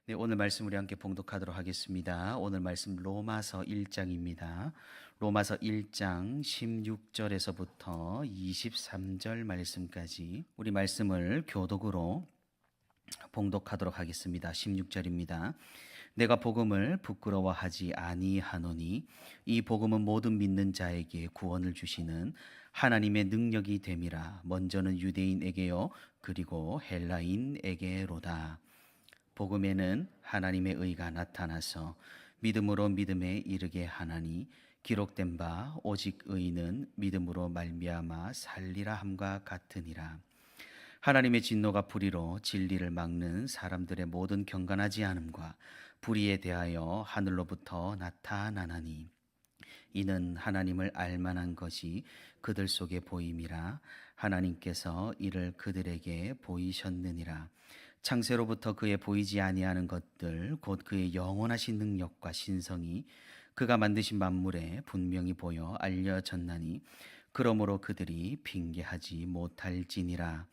네, 오늘 말씀 우리 함께 봉독하도록 하겠습니다. 오늘 말씀 로마서 1장입니다. 로마서 1장 16절에서부터 23절 말씀까지 우리 말씀을 교독으로 봉독하도록 하겠습니다. 16절입니다. 내가 복음을 부끄러워하지 아니하노니 이 복음은 모든 믿는 자에게 구원을 주시는 하나님의 능력이 됨이라. 먼저는 유대인에게요 그리고 헬라인에게로다. 복음에는 하나님의 의가 나타나서 믿음으로 믿음에 이르게 하나니 기록된 바 오직 의인은 믿음으로 말미암아 살리라 함과 같으니라. 하나님의 진노가 불의로 진리를 막는 사람들의 모든 경건하지 않음과 불의에 대하여 하늘로부터 나타나나니 이는 하나님을 알만한 것이 그들 속에 보임이라. 하나님께서 이를 그들에게 보이셨느니라. 창세로부터 그의 보이지 아니하는 것들 곧 그의 영원하신 능력과 신성이 그가 만드신 만물에 분명히 보여 알려졌나니 그러므로 그들이 핑계하지 못할지니라.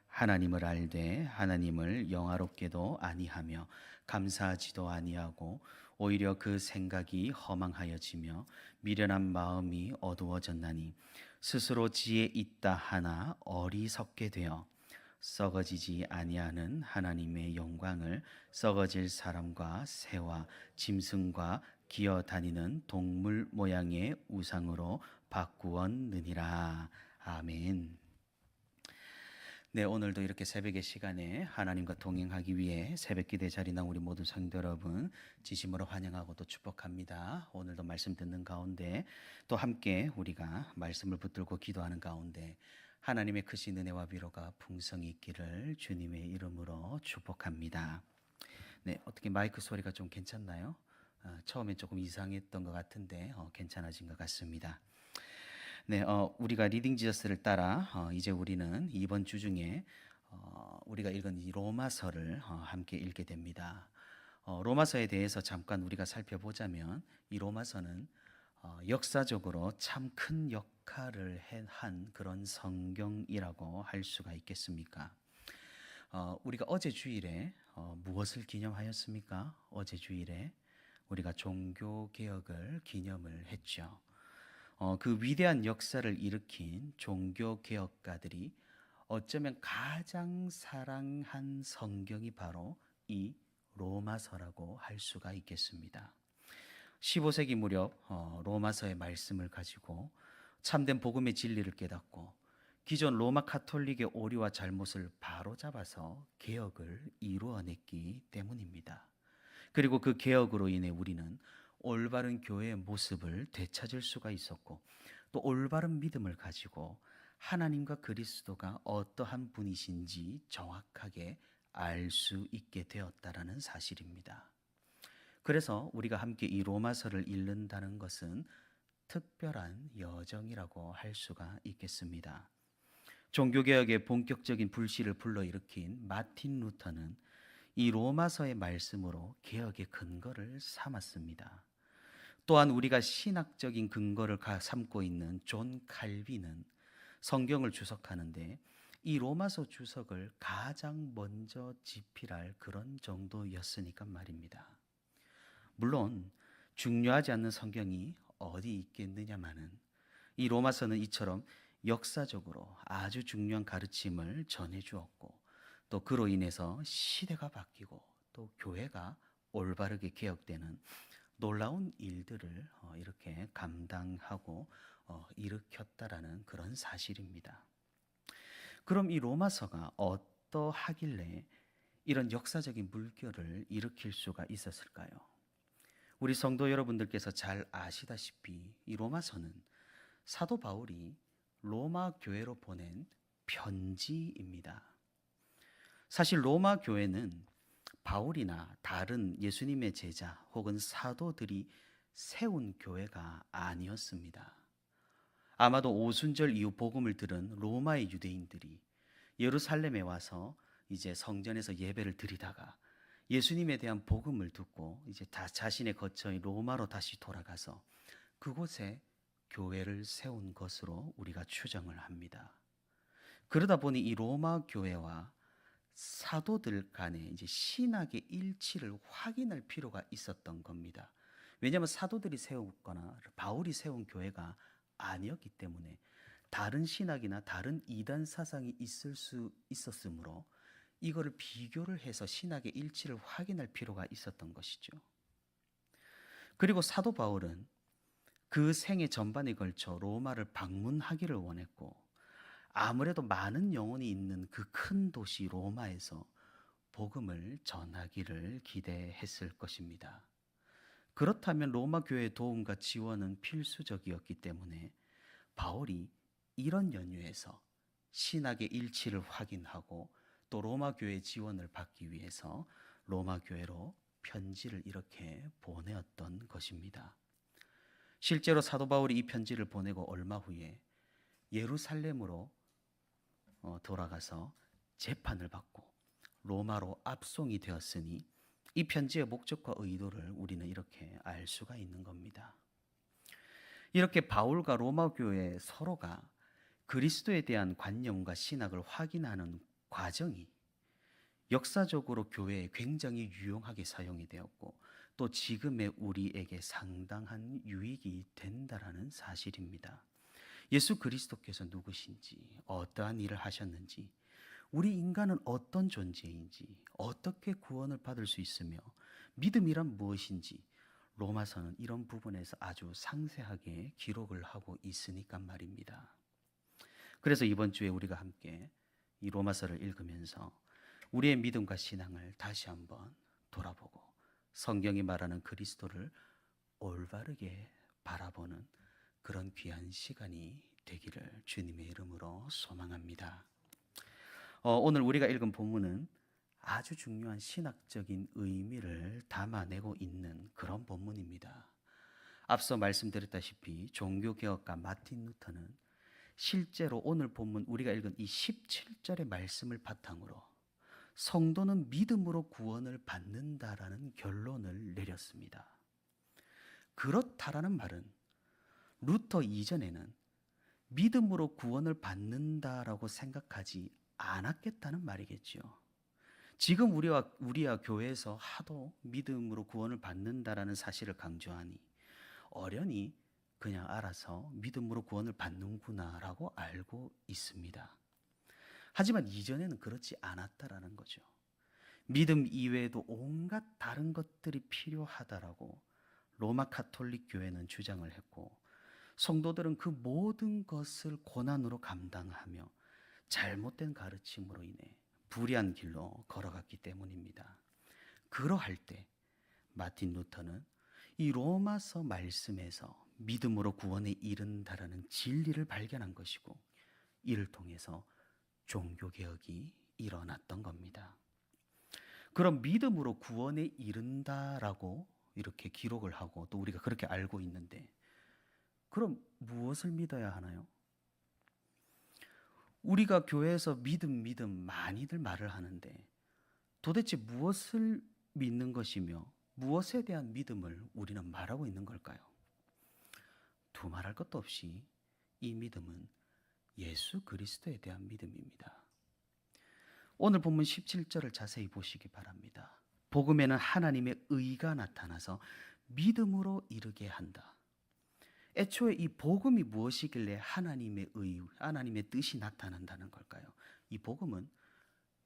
하나님을 알되 하나님을 영화롭게도 아니하며 감사하지도 아니하고 오히려 그 생각이 허망하여지며 미련한 마음이 어두워졌나니 스스로 지혜 있다 하나 어리석게 되어 썩어지지 아니하는 하나님의 영광을 썩어질 사람과 새와 짐승과 기어 다니는 동물 모양의 우상으로 바꾸었느니라. 아멘. 네, 오늘도 이렇게 새벽의 시간에 하나님과 동행하기 위해 새벽 기대 자리 나온 우리 모든 성도 여러분 진심으로 환영하고 또 축복합니다. 오늘도 말씀 듣는 가운데 또 함께 우리가 말씀을 붙들고 기도하는 가운데 하나님의 크신 은혜와 위로가 풍성히 있기를 주님의 이름으로 축복합니다. 네, 어떻게 마이크 소리가 좀 괜찮나요? 처음에 조금 이상했던 것 같은데 괜찮아진 것 같습니다. 네, 우리가 리딩 지저스를 따라 이제 우리는 이번 주 중에 우리가 읽은 이 로마서를 함께 읽게 됩니다. 로마서에 대해서 잠깐 우리가 살펴보자면 이 로마서는 역사적으로 참 큰 역할을 한 그런 성경이라고 할 수가 있겠습니까? 우리가 어제 주일에 무엇을 기념하였습니까? 어제 주일에 우리가 종교 개혁을 기념을 했죠. 그 위대한 역사를 일으킨 종교 개혁가들이 어쩌면 가장 사랑한 성경이 바로 이 로마서라고 할 수가 있겠습니다. 15세기 무렵 로마서의 말씀을 가지고 참된 복음의 진리를 깨닫고 기존 로마 카톨릭의 오류와 잘못을 바로잡아서 개혁을 이루어냈기 때문입니다. 그리고 그 개혁으로 인해 우리는 올바른 교회의 모습을 되찾을 수가 있었고 또 올바른 믿음을 가지고 하나님과 그리스도가 어떠한 분이신지 정확하게 알 수 있게 되었다라는 사실입니다. 그래서 우리가 함께 이 로마서를 읽는다는 것은 특별한 여정이라고 할 수가 있겠습니다. 종교개혁의 본격적인 불씨를 불러일으킨 마틴 루터는 이 로마서의 말씀으로 개혁의 근거를 삼았습니다. 또한 우리가 신학적인 근거를 삼고 있는 존 칼빈은 성경을 주석하는데 이 로마서 주석을 가장 먼저 집필할 그런 정도였으니까 말입니다. 물론 중요하지 않는 성경이 어디 있겠느냐마는 이 로마서는 이처럼 역사적으로 아주 중요한 가르침을 전해주었고 또 그로 인해서 시대가 바뀌고 또 교회가 올바르게 개혁되는 놀라운 일들을 이렇게 감당하고 일으켰다라는 그런 사실입니다. 그럼 이 로마서가 어떠하길래 이런 역사적인 물결을 일으킬 수가 있었을까요? 우리 성도 여러분들께서 잘 아시다시피 이 로마서는 사도 바울이 로마 교회로 보낸 편지입니다. 사실 로마 교회는 바울이나 다른 예수님의 제자 혹은 사도들이 세운 교회가 아니었습니다. 아마도 오순절 이후 복음을 들은 로마의 유대인들이 예루살렘에 와서 이제 성전에서 예배를 드리다가 예수님에 대한 복음을 듣고 이제 다 자신의 거처인 로마로 다시 돌아가서 그곳에 교회를 세운 것으로 우리가 추정을 합니다. 그러다 보니 이 로마 교회와 사도들 간에 이제 신학의 일치를 확인할 필요가 있었던 겁니다. 왜냐하면 사도들이 세웠거나 바울이 세운 교회가 아니었기 때문에 다른 신학이나 다른 이단 사상이 있을 수 있었으므로 이거를 비교를 해서 신학의 일치를 확인할 필요가 있었던 것이죠. 그리고 사도 바울은 그 생애 전반에 걸쳐 로마를 방문하기를 원했고, 아무래도 많은 영혼이 있는 그 큰 도시 로마에서 복음을 전하기를 기대했을 것입니다. 그렇다면 로마 교회의 도움과 지원은 필수적이었기 때문에 바울이 이런 연유에서 신학의 일치를 확인하고 또 로마 교회의 지원을 받기 위해서 로마 교회로 편지를 이렇게 보내었던 것입니다. 실제로 사도 바울이 이 편지를 보내고 얼마 후에 예루살렘으로 돌아가서 재판을 받고 로마로 압송이 되었으니 이 편지의 목적과 의도를 우리는 이렇게 알 수가 있는 겁니다. 이렇게 바울과 로마 교회 서로가 그리스도에 대한 관념과 신학을 확인하는 과정이 역사적으로 교회에 굉장히 유용하게 사용이 되었고 또 지금의 우리에게 상당한 유익이 된다라는 사실입니다. 예수 그리스도께서 누구신지, 어떠한 일을 하셨는지, 우리 인간은 어떤 존재인지, 어떻게 구원을 받을 수 있으며 믿음이란 무엇인지 로마서는 이런 부분에서 아주 상세하게 기록을 하고 있으니까 말입니다. 그래서 이번 주에 우리가 함께 이 로마서를 읽으면서 우리의 믿음과 신앙을 다시 한번 돌아보고 성경이 말하는 그리스도를 올바르게 바라보는 그런 귀한 시간이 되기를 주님의 이름으로 소망합니다. 오늘 우리가 읽은 본문은 아주 중요한 신학적인 의미를 담아내고 있는 그런 본문입니다. 앞서 말씀드렸다시피 종교개혁가 마틴 루터는 실제로 오늘 본문 우리가 읽은 이 17절의 말씀을 바탕으로 성도는 믿음으로 구원을 받는다라는 결론을 내렸습니다. 그렇다라는 말은 루터 이전에는 믿음으로 구원을 받는다라고 생각하지 않았겠다는 말이겠죠. 지금 우리와 교회에서 하도 믿음으로 구원을 받는다라는 사실을 강조하니 어련히 그냥 알아서 믿음으로 구원을 받는구나라고 알고 있습니다. 하지만 이전에는 그렇지 않았다라는 거죠. 믿음 이외에도 온갖 다른 것들이 필요하다라고 로마 가톨릭 교회는 주장을 했고 성도들은 그 모든 것을 고난으로 감당하며 잘못된 가르침으로 인해 불의한 길로 걸어갔기 때문입니다. 그러할 때 마틴 루터는 이 로마서 말씀에서 믿음으로 구원에 이른다라는 진리를 발견한 것이고 이를 통해서 종교개혁이 일어났던 겁니다. 그럼 믿음으로 구원에 이른다라고 이렇게 기록을 하고 또 우리가 그렇게 알고 있는데 그럼 무엇을 믿어야 하나요? 우리가 교회에서 믿음 많이들 말을 하는데 도대체 무엇을 믿는 것이며 무엇에 대한 믿음을 우리는 말하고 있는 걸까요? 두말할 것도 없이 이 믿음은 예수 그리스도에 대한 믿음입니다. 오늘 본문 17절을 자세히 보시기 바랍니다. 복음에는 하나님의 의가 나타나서 믿음으로 이르게 한다. 애초에 이 복음이 무엇이길래 하나님의 의, 하나님의 뜻이 나타난다는 걸까요? 이 복음은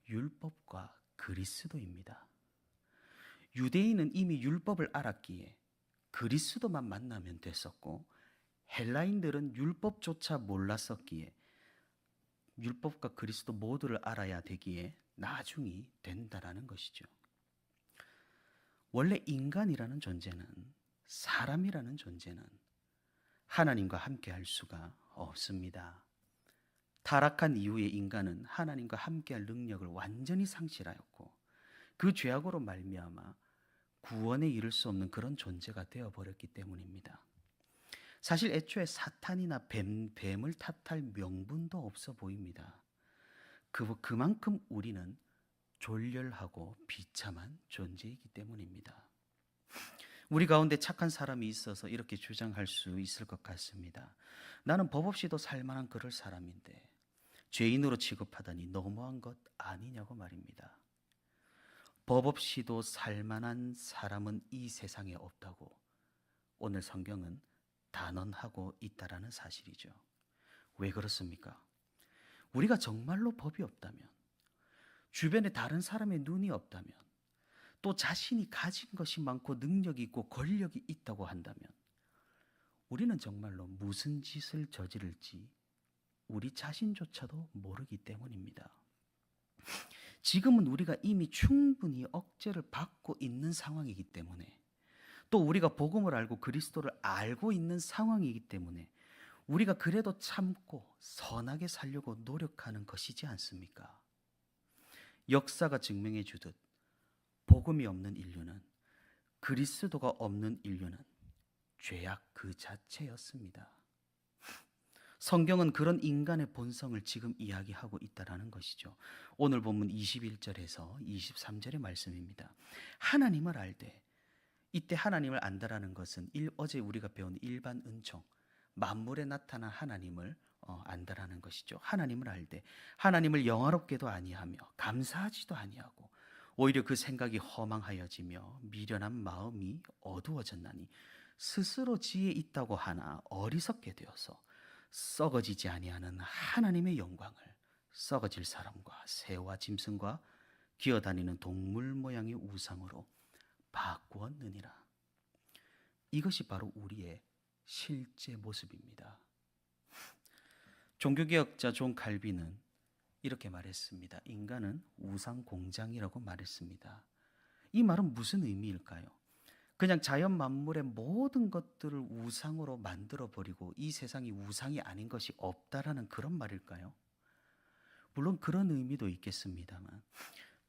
율법과 그리스도입니다. 유대인은 이미 율법을 알았기에 그리스도만 만나면 됐었고 헬라인들은 율법조차 몰랐었기에 율법과 그리스도 모두를 알아야 되기에 나중이 된다라는 것이죠. 원래 인간이라는 존재는 사람이라는 존재는 하나님과 함께 할 수가 없습니다. 타락한 이후에 인간은 하나님과 함께 할 능력을 완전히 상실하였고 그 죄악으로 말미암아 구원에 이를 수 없는 그런 존재가 되어버렸기 때문입니다. 사실 애초에 사탄이나 뱀을 탓할 명분도 없어 보입니다. 그만큼 우리는 졸렬하고 비참한 존재이기 때문입니다. 우리 가운데 착한 사람이 있어서 이렇게 주장할 수 있을 것 같습니다. 나는 법 없이도 살만한 그럴 사람인데 죄인으로 취급하다니 너무한 것 아니냐고 말입니다. 법 없이도 살만한 사람은 이 세상에 없다고 오늘 성경은 단언하고 있다라는 사실이죠. 왜 그렇습니까? 우리가 정말로 법이 없다면, 주변에 다른 사람의 눈이 없다면, 또 자신이 가진 것이 많고 능력이 있고 권력이 있다고 한다면 우리는 정말로 무슨 짓을 저지를지 우리 자신조차도 모르기 때문입니다. 지금은 우리가 이미 충분히 억제를 받고 있는 상황이기 때문에, 또 우리가 복음을 알고 그리스도를 알고 있는 상황이기 때문에 우리가 그래도 참고 선하게 살려고 노력하는 것이지 않습니까? 역사가 증명해 주듯 복음이 없는 인류는, 그리스도가 없는 인류는 죄악 그 자체였습니다. 성경은 그런 인간의 본성을 지금 이야기하고 있다라는 것이죠. 오늘 본문 21절에서 23절의 말씀입니다. 하나님을 알되, 이때 하나님을 안다라는 것은 어제 우리가 배운 일반 은총, 만물에 나타난 하나님을 안다라는 것이죠. 하나님을 알되 하나님을 영화롭게도 아니하며 감사하지도 아니하고 오히려 그 생각이 허망하여지며 미련한 마음이 어두워졌나니 스스로 지혜 있다고 하나 어리석게 되어서 썩어지지 아니하는 하나님의 영광을 썩어질 사람과 새와 짐승과 기어다니는 동물 모양의 우상으로 바꾸었느니라. 이것이 바로 우리의 실제 모습입니다. 종교개혁자 존 칼빈은 이렇게 말했습니다. 인간은 우상 공장이라고 말했습니다. 이 말은 무슨 의미일까요? 그냥 자연 만물의 모든 것들을 우상으로 만들어버리고 이 세상이 우상이 아닌 것이 없다라는 그런 말일까요? 물론 그런 의미도 있겠습니다만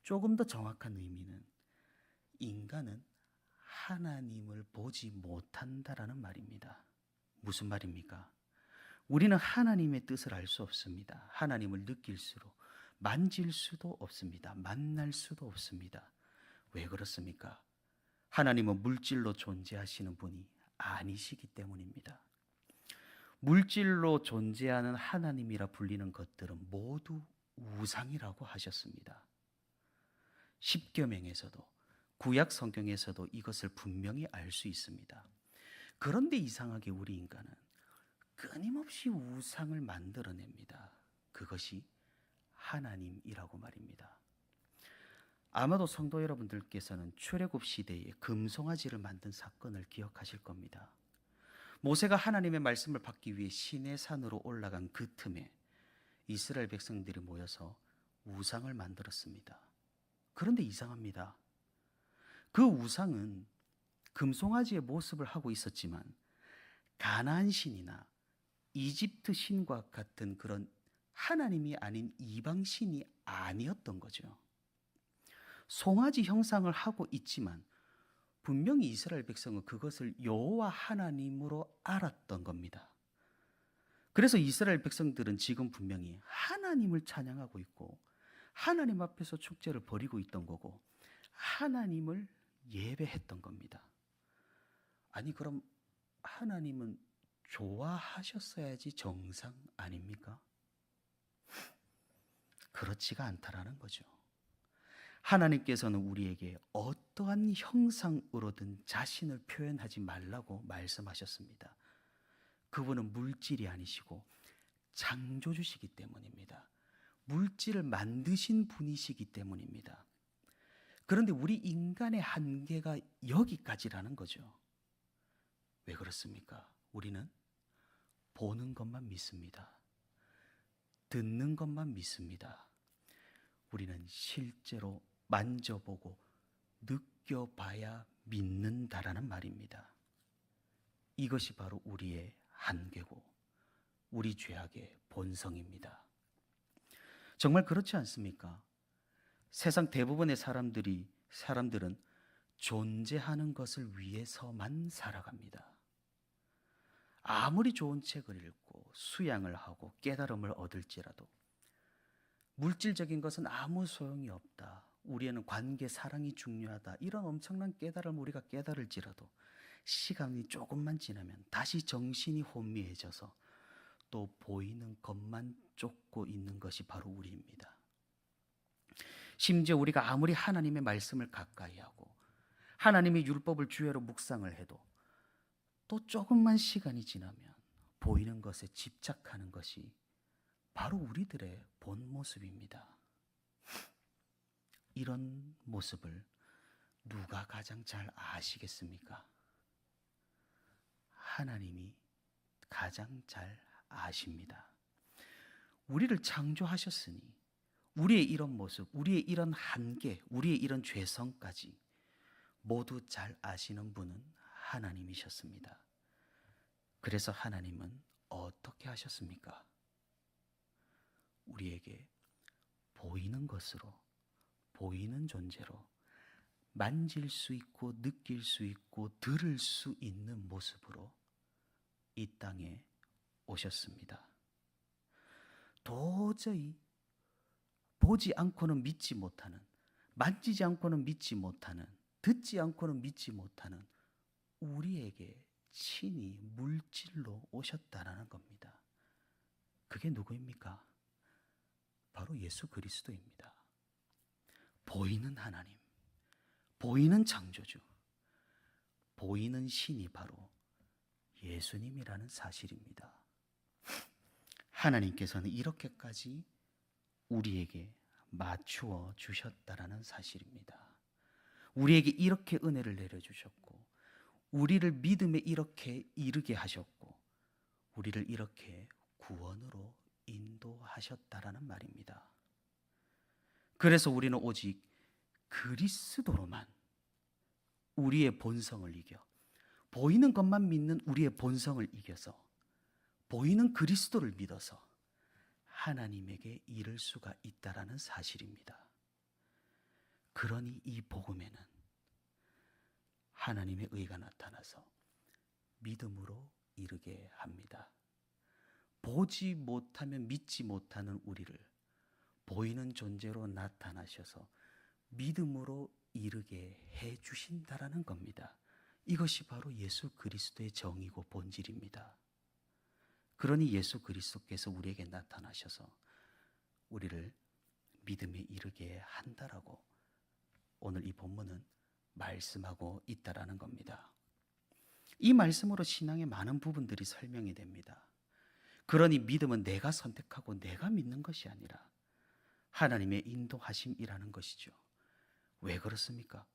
조금 더 정확한 의미는 인간은 하나님을 보지 못한다라는 말입니다. 무슨 말입니까? 우리는 하나님의 뜻을 알 수 없습니다. 하나님을 느낄 수로 만질 수도 없습니다. 만날 수도 없습니다. 왜 그렇습니까? 하나님은 물질로 존재하시는 분이 아니시기 때문입니다. 물질로 존재하는 하나님이라 불리는 것들은 모두 우상이라고 하셨습니다. 십계명에서도 구약 성경에서도 이것을 분명히 알 수 있습니다. 그런데 이상하게 우리 인간은 끊임없이 우상을 만들어냅니다. 그것이 하나님이라고 말입니다. 아마도 성도 여러분들께서는 출애굽 시대에 금송아지를 만든 사건을 기억하실 겁니다. 모세가 하나님의 말씀을 받기 위해 시내 산으로 올라간 그 틈에 이스라엘 백성들이 모여서 우상을 만들었습니다. 그런데 이상합니다. 그 우상은 금송아지의 모습을 하고 있었지만 가나안 신이나 이집트 신과 같은 그런 하나님이 아닌 이방 신이 아니었던 거죠. 송아지 형상을 하고 있지만 분명히 이스라엘 백성은 그것을 여호와 하나님으로 알았던 겁니다. 그래서 이스라엘 백성들은 지금 분명히 하나님을 찬양하고 있고 하나님 앞에서 축제를 벌이고 있던 거고 하나님을 예배했던 겁니다. 아니 그럼 하나님은 좋아하셨어야지 정상 아닙니까? 그렇지가 않다라는 거죠. 하나님께서는 우리에게 어떠한 형상으로든 자신을 표현하지 말라고 말씀하셨습니다. 그분은 물질이 아니시고 창조주시기 때문입니다. 물질을 만드신 분이시기 때문입니다. 그런데 우리 인간의 한계가 여기까지라는 거죠. 왜 그렇습니까? 우리는 보는 것만 믿습니다. 듣는 것만 믿습니다. 우리는 실제로 만져보고 느껴봐야 믿는다라는 말입니다. 이것이 바로 우리의 한계고 우리 죄악의 본성입니다. 정말 그렇지 않습니까? 세상 대부분의 사람들은 존재하는 것을 위해서만 살아갑니다. 아무리 좋은 책을 읽고 수양을 하고 깨달음을 얻을지라도 물질적인 것은 아무 소용이 없다. 우리에는 관계, 사랑이 중요하다. 이런 엄청난 깨달음을 우리가 깨달을지라도 시간이 조금만 지나면 다시 정신이 혼미해져서 또 보이는 것만 쫓고 있는 것이 바로 우리입니다. 심지어 우리가 아무리 하나님의 말씀을 가까이 하고 하나님의 율법을 주야로 묵상을 해도 또 조금만 시간이 지나면 보이는 것에 집착하는 것이 바로 우리들의 본 모습입니다. 이런 모습을 누가 가장 잘 아시겠습니까? 하나님이 가장 잘 아십니다. 우리를 창조하셨으니 우리의 이런 모습, 우리의 이런 한계, 우리의 이런 죄성까지 모두 잘 아시는 분은 하나님이셨습니다. 그래서 하나님은 어떻게 하셨습니까? 우리에게 보이는 것으로, 보이는 존재로 만질 수 있고 느낄 수 있고 들을 수 있는 모습으로 이 땅에 오셨습니다. 도저히 보지 않고는 믿지 못하는, 만지지 않고는 믿지 못하는, 듣지 않고는 믿지 못하는 우리에게 친히 물질로 오셨다라는 겁니다. 그게 누구입니까? 바로 예수 그리스도입니다. 보이는 하나님, 보이는 창조주, 보이는 신이 바로 예수님이라는 사실입니다. 하나님께서는 이렇게까지 우리에게 맞추어 주셨다라는 사실입니다. 우리에게 이렇게 은혜를 내려주셨고 우리를 믿음에 이렇게 이르게 하셨고 우리를 이렇게 구원으로 인도하셨다라는 말입니다. 그래서 우리는 오직 그리스도로만 우리의 본성을 이겨 보이는 것만 믿는 우리의 본성을 이겨서 보이는 그리스도를 믿어서 하나님에게 이를 수가 있다라는 사실입니다. 그러니 이 복음에는 하나님의 의가 나타나서 믿음으로 이르게 합니다. 보지 못하면 믿지 못하는 우리를 보이는 존재로 나타나셔서 믿음으로 이르게 해 주신다라는 겁니다. 이것이 바로 예수 그리스도의 정의고 본질입니다. 그러니 예수 그리스도께서 우리에게 나타나셔서 우리를 믿음에 이르게 한다라고 오늘 이 본문은 말씀하고 있다라는 겁니다. 이 말씀으로 신앙의 많은 부분들이 설명이 됩니다. 그러니 믿음은 내가 선택하고 내가 믿는 것이 아니라 하나님의 인도하심이라는 것이죠. 왜 그렇습니까?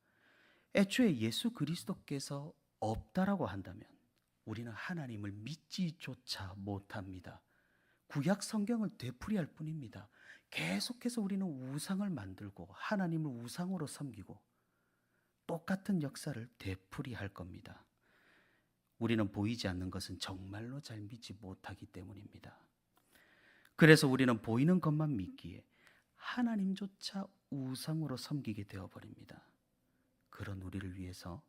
애초에 예수 그리스도께서 없다라고 한다면 우리는 하나님을 믿지조차 못합니다. 구약 성경을 되풀이할 뿐입니다. 계속해서 우리는 우상을 만들고 하나님을 우상으로 섬기고 똑같은 역사를 되풀이할 겁니다. 우리는 보이지 않는 것은 정말로 잘 믿지 못하기 때문입니다. 그래서 우리는 보이는 것만 믿기에 하나님조차 우상으로 섬기게 되어버립니다. 그런 우리를 위해서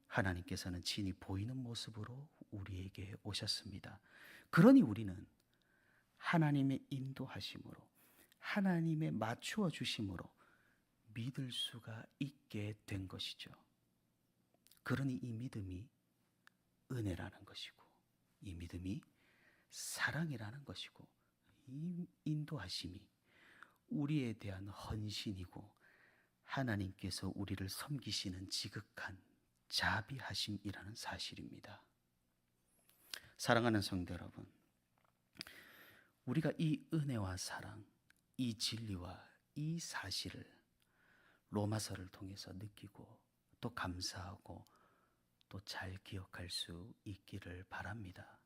하나님께서는 친히 보이는 모습으로 우리에게 오셨습니다. 그러니 우리는 하나님의 인도하심으로 하나님의 맞추어 주심으로 믿을 수가 있게 된 것이죠. 그러니 이 믿음이 은혜라는 것이고 이 믿음이 사랑이라는 것이고 이 인도하심이 우리에 대한 헌신이고 하나님께서 우리를 섬기시는 지극한 자비하심이라는 사실입니다. 사랑하는 성도 여러분, 우리가 이 은혜와 사랑, 이 진리와 이 사실을 로마서를 통해서 느끼고 또 감사하고 또 잘 기억할 수 있기를 바랍니다.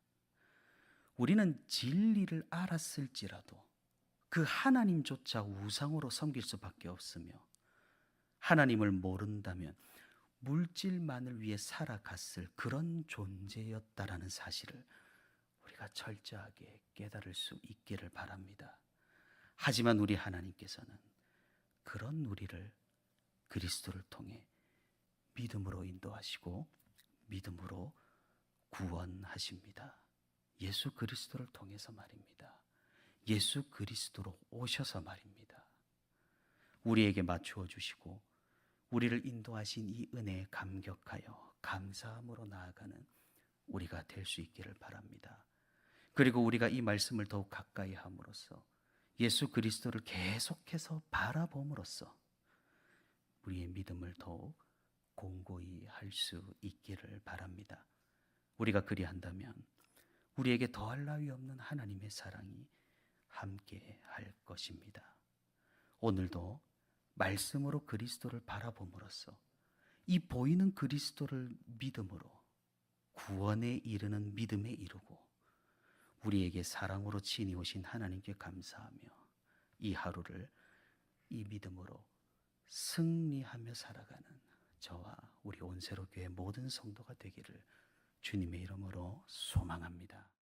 우리는 진리를 알았을지라도 그 하나님조차 우상으로 섬길 수밖에 없으며 하나님을 모른다면 물질만을 위해 살아갔을 그런 존재였다라는 사실을 우리가 철저하게 깨달을 수 있기를 바랍니다. 하지만 우리 하나님께서는 그런 우리를 그리스도를 통해 믿음으로 인도하시고 믿음으로 구원하십니다. 예수 그리스도를 통해서 말입니다. 예수 그리스도로 오셔서 말입니다. 우리에게 맞추어 주시고 우리를 인도하신 이 은혜에 감격하여 감사함으로 나아가는 우리가 될 수 있기를 바랍니다. 그리고 우리가 이 말씀을 더욱 가까이 함으로써 예수 그리스도를 계속해서 바라봄으로써 우리의 믿음을 더욱 공고히 할 수 있기를 바랍니다. 우리가 그리한다면 우리에게 더할 나위 없는 하나님의 사랑이 함께 할 것입니다. 오늘도 말씀으로 그리스도를 바라봄으로써 이 보이는 그리스도를 믿음으로 구원에 이르는 믿음에 이르고 우리에게 사랑으로 친히 오신 하나님께 감사하며 이 하루를 이 믿음으로 승리하며 살아가는 저와 우리 온세로 교회 모든 성도가 되기를 주님의 이름으로 소망합니다.